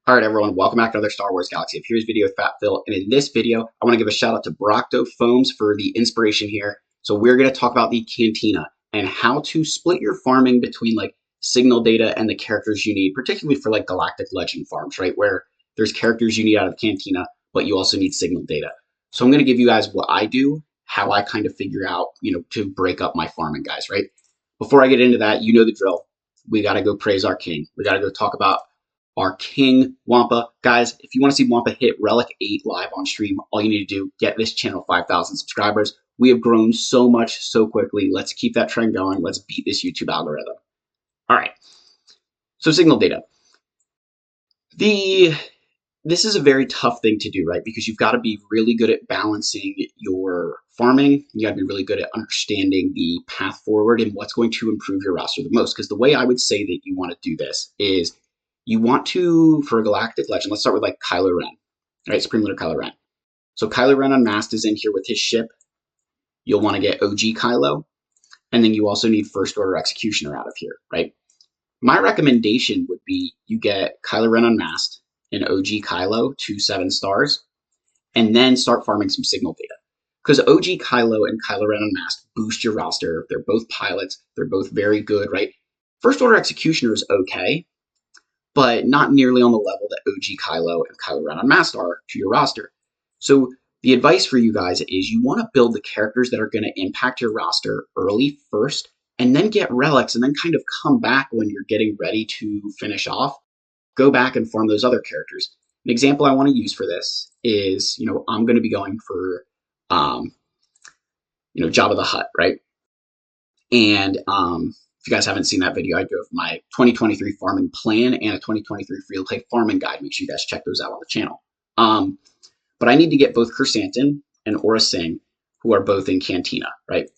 All right, everyone, welcome back to another Star Wars Galaxy of Heroes video with Fat Phil. And in this video, I want to give a shout out to Brocto Foams for the inspiration here. So we're going to talk about the Cantina and how to split your farming between like signal data and the characters you need, particularly for like Galactic Legend farms, right? Where there's characters you need out of the Cantina, but you also need signal data. So I'm going to give you guys what I do, how I kind of figure out, to break up my farming, guys, right? Before I get into that, you know the drill. We got to go praise our king. We got to go talk about our king, Wampa. Guys, if you want to see Wampa hit Relic 8 live on stream, all you need to do, get this channel 5,000 subscribers. We have grown so much so quickly. Let's keep that trend going. Let's beat this YouTube algorithm. All right. So signal data. This is a very tough thing to do, right? Because you've got to be really good at balancing your farming. You got to be really good at understanding the path forward and what's going to improve your roster the most. Because the way I would say that you want to do this is you want to, for a Galactic Legend, let's start with like Kylo Ren, right? Supreme Leader Kylo Ren. So Kylo Ren Unmasked is in here with his ship. You'll want to get OG Kylo. And then you also need First Order Executioner out of here, right? My recommendation would be you get Kylo Ren Unmasked and OG Kylo to 7 stars, and then start farming some signal data. Because OG Kylo and Kylo Ren Unmasked boost your roster. They're both pilots. They're both very good, right? First Order Executioner is okay, but not nearly on the level that OG Kylo and Kylo Ren Unmasked are to your roster. So the advice for you guys is you want to build the characters that are going to impact your roster early first, and then get relics, and then kind of come back when you're getting ready to finish off. Go back and farm those other characters. An example I want to use for this is, I'm going to be going for, Jabba the Hutt, right? And if you guys haven't seen that video, I do have my 2023 farming plan and a 2023 free to play farming guide. Make sure you guys check those out on the channel. But I need to get both Chrysanthemum and Aura Singh, who are both in Cantina, right?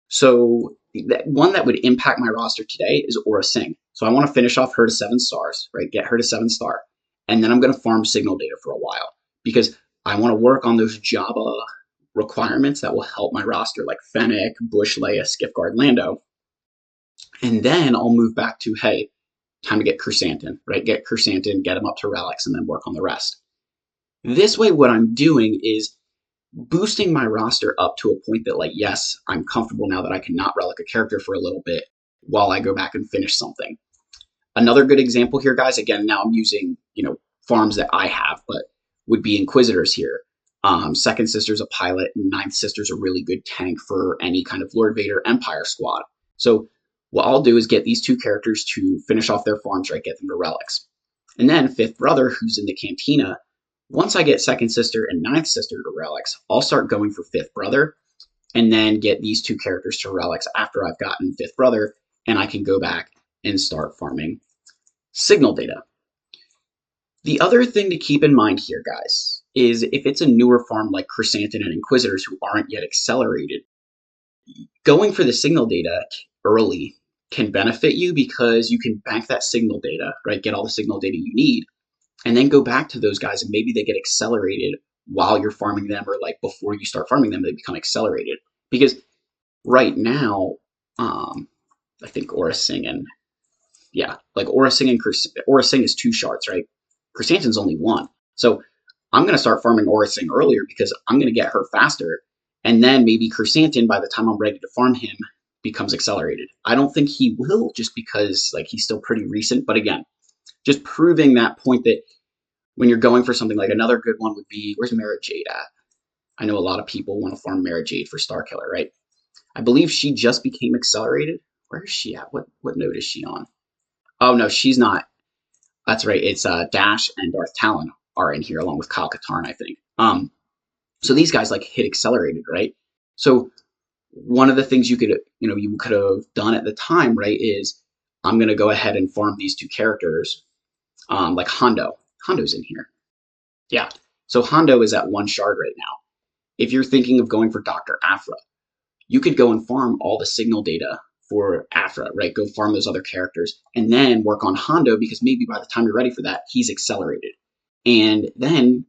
So one that would impact my roster today is Aura Singh. So I want to finish off her to 7 stars, right? Get her to 7 star. And then I'm going to farm signal data for a while because I want to work on those Jabba requirements that will help my roster, like Fennec, Bush Leia, Skiffguard, Lando. And then I'll move back to, hey, time to get Chrysanthemum, right? Get Chrysanthemum, get him up to relics, and then work on the rest. This way, what I'm doing is boosting my roster up to a point that, like, yes, I'm comfortable now that I can not relic a character for a little bit while I go back and finish something. Another good example here, guys, again, now I'm using, farms that I have, but would be Inquisitors here. Second Sister's a pilot, and Ninth Sister's a really good tank for any kind of Lord Vader Empire squad. So what I'll do is get these 2 characters to finish off their farms, right? Get them to relics. And then Fifth Brother, who's in the Cantina, once I get Second Sister and Ninth Sister to relics, I'll start going for Fifth Brother and then get these 2 characters to relics after I've gotten Fifth Brother, and I can go back and start farming signal data. The other thing to keep in mind here, guys, is if it's a newer farm like Chrysanthemum and Inquisitors who aren't yet accelerated, going for the signal data early can benefit you because you can bank that signal data, right? Get all the signal data you need, and then go back to those guys, and maybe they get accelerated while you're farming them, or like before you start farming them, they become accelerated. Because right now, I think Aura Singh and Aura Singh is 2 shards, right? Chrysanthemum's only 1. So I'm going to start farming Aura Singh earlier because I'm going to get her faster. And then maybe Chrysanthemum, by the time I'm ready to farm him, becomes accelerated. I don't think he will, just because he's still pretty recent. But again, just proving that point that when you're going for something, like another good one would be, where's Mara Jade at? I know a lot of people want to farm Mara Jade for Starkiller, right? I believe she just became accelerated. Where is she at? What node is she on? Oh, no, she's not. That's right. It's Dash and Darth Talon are in here along with Kyle Katarn, I think. So these guys hit accelerated, right? So one of the things you could have done at the time, right, is I'm going to go ahead and farm these 2 characters, like Hondo. Hondo's in here. Yeah. So Hondo is at 1 shard right now. If you're thinking of going for Dr. Aphra, you could go and farm all the signal data for Aphra, right? Go farm those other characters and then work on Hondo, because maybe by the time you're ready for that, he's accelerated. And then,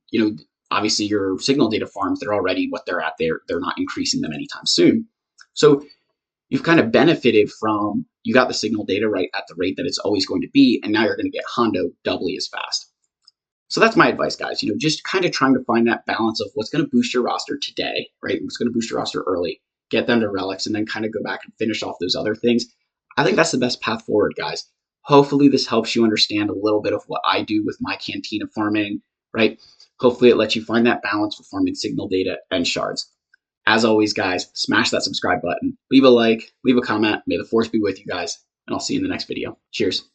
obviously your signal data farms, they're already what they're at. They're not increasing them anytime soon. So you've kind of benefited from, you got the signal data right at the rate that it's always going to be, and now you're going to get Hondo doubly as fast. So that's my advice, guys. Just kind of trying to find that balance of what's going to boost your roster today, right? What's going to boost your roster early, get them to relics, and then kind of go back and finish off those other things. I think that's the best path forward, guys. Hopefully this helps you understand a little bit of what I do with my Cantina farming, right? Hopefully it lets you find that balance for farming signal data and shards. As always, guys, smash that subscribe button, leave a like, leave a comment. May the force be with you guys, and I'll see you in the next video. Cheers.